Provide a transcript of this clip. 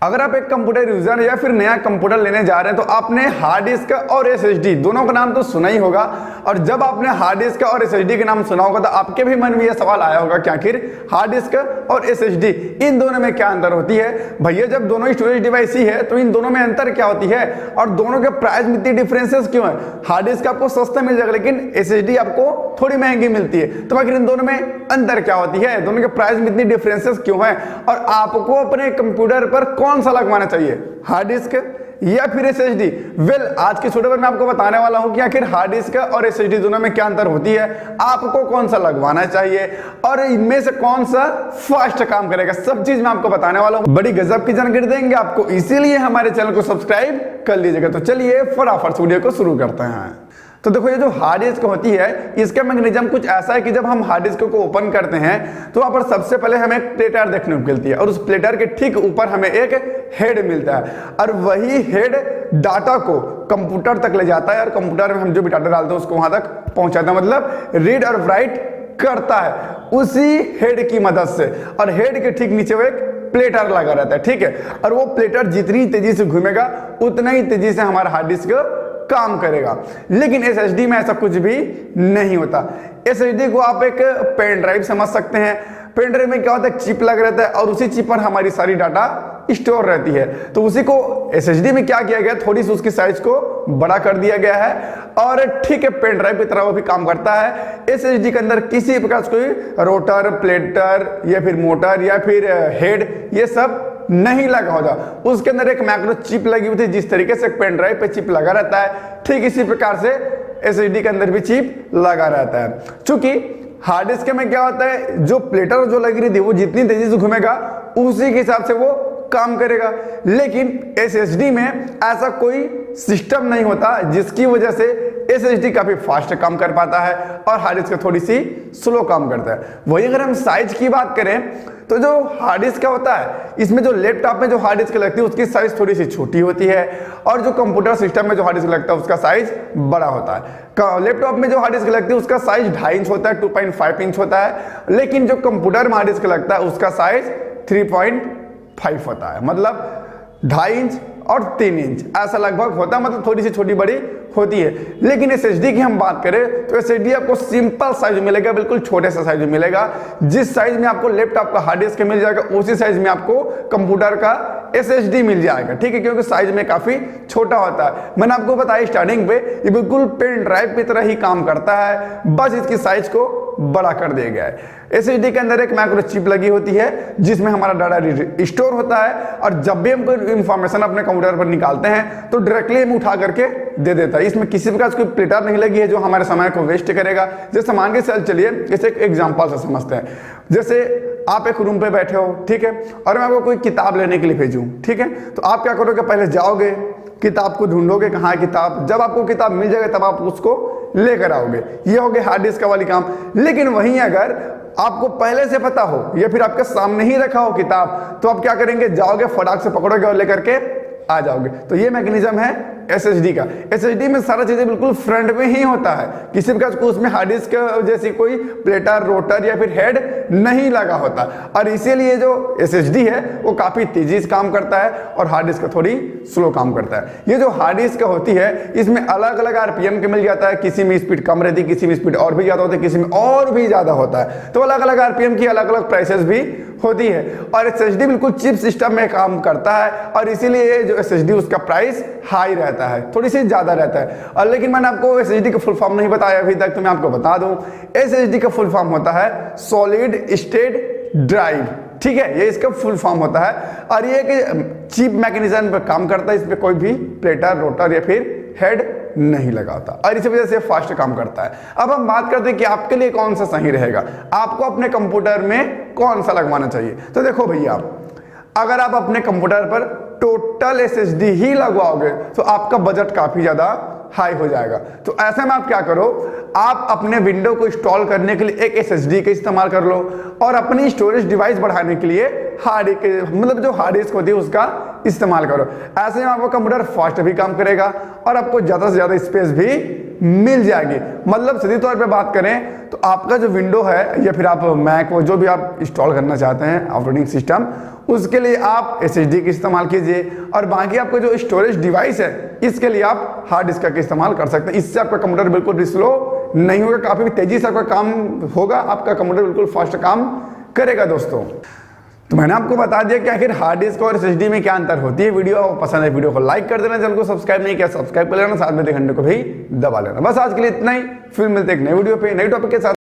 अगर आप एक कंप्यूटर यूजर या फिर नया कंप्यूटर लेने जा रहे हैं तो आपने हार्ड डिस्क और एसएसडी दोनों का नाम तो सुना ही होगा। और जब आपने हार्ड डिस्क और एसएसडी के नाम सुना होगा तो आपके भी मन में यह सवाल आया होगा कि आखिर हार्ड डिस्क और एसएसडी इन दोनों में क्या अंतर होती है। भैया जब दोनों स्टोरेज डिवाइस ही है तो इन दोनों में अंतर क्या होती है और दोनों के प्राइस में इतनी डिफरेंसेस क्यों है। हार्ड डिस्क आपको सस्ता मिल जाएगा लेकिन एसएसडी आपको थोड़ी महंगी मिलती है, तो आखिर इन दोनों में अंतर क्या होती है, दोनों के प्राइस में इतनी डिफरेंसेस क्यों है और आपको अपने कंप्यूटर पर कौन सा लगवाना चाहिए, हार्ड डिस्क या फिर एसएसडी। वेल आज के वीडियो में मैं आपको बताने वाला हूं कि आखिर हार्ड डिस्क और एसएसडी दोनों में क्या अंतर होती है, आपको कौन सा लगवाना चाहिए और इनमें से कौन सा फास्ट काम करेगा। सब चीज मैं आपको बताने वाला हूं, बड़ी गजब की जानकारी देंगे आपको, इसीलिए हमारे चैनल को सब्सक्राइब कर लीजिएगा। तो चलिए फटाफट वीडियो को शुरू करते हैं। तो देखो ये जो हार्ड डिस्क होती है इसका मैकेनिज्म कुछ ऐसा है कि जब हम हार्ड डिस्क को ओपन करते हैं तो वहां पर सबसे पहले हमें एक प्लेटर देखने को मिलती है और उस प्लेटर के ठीक ऊपर हमें एक हेड मिलता है और वही हेड डाटा को कंप्यूटर तक ले जाता है और कंप्यूटर में हम जो भी डाटा डालते हैं उसको वहां तक पहुंचाता है, मतलब रीड और राइट करता है उसी हेड की मदद से। और हेड के ठीक नीचे वो एक प्लेटर लगा रहता है, ठीक है, और वो प्लेटर जितनी तेजी से घूमेगा उतना ही तेजी से हमारा हार्ड डिस्क काम करेगा। लेकिन एसएसडी में ऐसा कुछ भी नहीं होता। एसएसडी को आप एक पेन ड्राइव समझ सकते हैं। पेन ड्राइव में क्या होता है, चिप लग रहता है और उसी चिप पर हमारी सारी डाटा स्टोर रहती है। तो उसी को एसएसडी में क्या किया गया, थोड़ी सी उसकी साइज को बड़ा कर दिया गया है और ठीक है पेन ड्राइव की तरह वो भी काम करता है। एसएसडी के अंदर किसी प्रकार से कोई रोटर, प्लेटर या फिर मोटर या फिर हेड ये सब नहीं लगा होता। उसके अंदर एक माइक्रो चिप लगी हुई थी, जिस तरीके से पेन ड्राइव पे चिप लगा रहता है ठीक इसी प्रकार से एसएसडी के अंदर भी चिप लगा रहता है। चूंकि हार्ड डिस्क में क्या होता है, जो प्लेटर जो लगी रही थी वो जितनी तेजी से घूमेगा उसी के हिसाब से वो काम करेगा। लेकिन एसएसडी में ऐसा कोई सिस्टम नहीं होता जिसकी वजह से एसएसडी काफी फास्ट काम कर पाता है और हार्ड डिस्क थोड़ी सी स्लो काम करता है। वही अगर हम साइज की बात करें तो जो हार्ड डिस्क का होता है इसमें जो लैपटॉप में जो हार्ड डिस्क लगती है उसकी साइज थोड़ी सी छोटी होती है और जो कंप्यूटर सिस्टम में जो हार्ड डिस्क लगता है उसका साइज बड़ा होता है। लैपटॉप में जो हार्ड डिस्क लगती है उसका साइज 2.5 इंच होता है, 2.5 इंच होता है, लेकिन जो कंप्यूटर में हार्ड डिस्क लगता है उसका साइज 3.5 होता है, मतलब 2.5 इंच और 3 इंच ऐसा लगभग होता है, मतलब थोड़ी सी छोटी बड़ी होती है। लेकिन एसएसडी की हम बात करें तो एसएसडी आपको सिंपल साइज मिलेगा, बिल्कुल छोटे सा साइज मिलेगा। जिस साइज में आपको लैपटॉप का हार्ड डिस्क मिल जाएगा उसी साइज में आपको कंप्यूटर का एसएसडी मिल जाएगा, ठीक है, क्योंकि साइज में काफी छोटा होता है। मैंने आपको बताया स्टार्टिंग पे ये बिल्कुल पेन ड्राइव की तरह ही काम करता है, बस इसकी साइज को बड़ा कर दिया गया है। एसएसडी के अंदर एक माइक्रो चिप लगी होती है जिसमें हमारा डाटा स्टोर होता है और जब भी हम कोई इंफॉर्मेशन अपने कंप्यूटर पर निकालते हैं तो डायरेक्टली हम उठा करके दे देता है। इसमें किसी प्रकार कोई प्लेटर नहीं लगी है जो हमारे समय को वेस्ट करेगा। जैसे मान के चलिए जैसे एक एग्जांपल से समझते हैं, जैसे आप एक रूम पे बैठे हो, ठीक है, और मैं आपको कोई किताब लेने के लिए भेजूं, ठीक है, तो आप क्या करोगे, पहले जाओगे किताब को ढूंढोगे कहाँ है किताब, जब आपको किताब मिल जाएगा तब आप उसको लेकर आओगे। ये हो गया हार्ड डिस्क वाली काम। लेकिन वहीं अगर आपको पहले से पता हो या फिर आपके सामने ही रखा हो किताब तो आप क्या करेंगे, जाओगे फटाक से पकड़ोगे और लेकर के आ जाओगे। तो ये मैकेनिज्म है एसएसडी का। एसएसडी में सारा चीजें बिल्कुल फ्रंट में ही होता है, किसी प्रकार को उसमें हार्ड डिस्क जैसी कोई प्लेटर, रोटर या फिर हेड नहीं लगा होता और इसीलिए जो एसएसडी है वो काफी तेजी से काम करता है और हार्ड डिस्क थोड़ी स्लो काम करता है। ये जो हार्ड डिस्क होती है इसमें अलग अलग आरपीएम के मिल जाता है, किसी में स्पीड कम रहती है, किसी में स्पीड और भी ज्यादा होती है, किसी में और भी ज्यादा होता है। तो अलग अलग आरपीएम की अलग अलग प्राइसेस भी होती है और एसएसडी बिल्कुल चिप सिस्टम में काम करता है और इसीलिए जो एसएसडी उसका प्राइस हाई रहता है, थोड़ी सी ज्यादा रहता है। और लेकिन मैंने आपको एसएसडी का फुल फॉर्म नहीं बताया अभी तक, तो मैं आपको बता दूं एसएसडी का फुल फॉर्म होता है सॉलिड स्टेट ड्राइव, ठीक है, ये इसका फुल फॉर्म होता है और ये एक चिप मैकेनिज्म पर काम करता है। इस पे कोई भी प्लेटर, रोटर या फिर हेड नहीं लगाता और इसी वजह से फास्ट काम करता है। अब हम बात करते हैं कि आपके लिए कौन सा सही रहेगा, आपको अपने कंप्यूटर में कौन सा लगवाना चाहिए। तो देखो भैया, अगर आप अपने कंप्यूटर पर टोटल एसएसडी ही लगवाओगे तो आपका बजट काफी ज्यादा हाई हो जाएगा। तो ऐसे में आप क्या करो, आप अपने विंडो को इंस्टॉल करने के लिए एक SSD का इस्तेमाल कर लो और अपनी स्टोरेज डिवाइस बढ़ाने के लिए हार्ड मतलब जो हार्ड डिस्क होती है उसका इस्तेमाल करो। ऐसे में आपका कंप्यूटर फास्ट भी काम करेगा और आपको ज़्यादा से ज़्यादा स्पेस भी मिल जाएगी। मतलब सीधी तौर पे बात करें तो आपका जो विंडो है या फिर आप मैक जो भी आप इंस्टॉल करना चाहते हैं ऑपरेटिंग सिस्टम, उसके लिए आप SSD का इस्तेमाल कीजिए और बाकी आपका जो स्टोरेज डिवाइस है इसके लिए आप हार्ड डिस्क का इस्तेमाल कर सकते हैं। इससे आपका कंप्यूटर बिल्कुल भी स्लो नहीं होगा, काफ़ी तेजी से आपका काम होगा, आपका कंप्यूटर बिल्कुल फास्ट काम करेगा दोस्तों। तो मैंने आपको बता दिया कि आखिर हार्ड डिस्क और SSD में क्या अंतर होती है। वीडियो पसंद है वीडियो को लाइक कर देना, चैनल को सब्सक्राइब नहीं किया सब्सक्राइब कर लेना, साथ में घंटे को भी दबा लेना। बस आज के लिए इतना ही, फिर मिलते हैं एक नई वीडियो पे नई टॉपिक के साथ।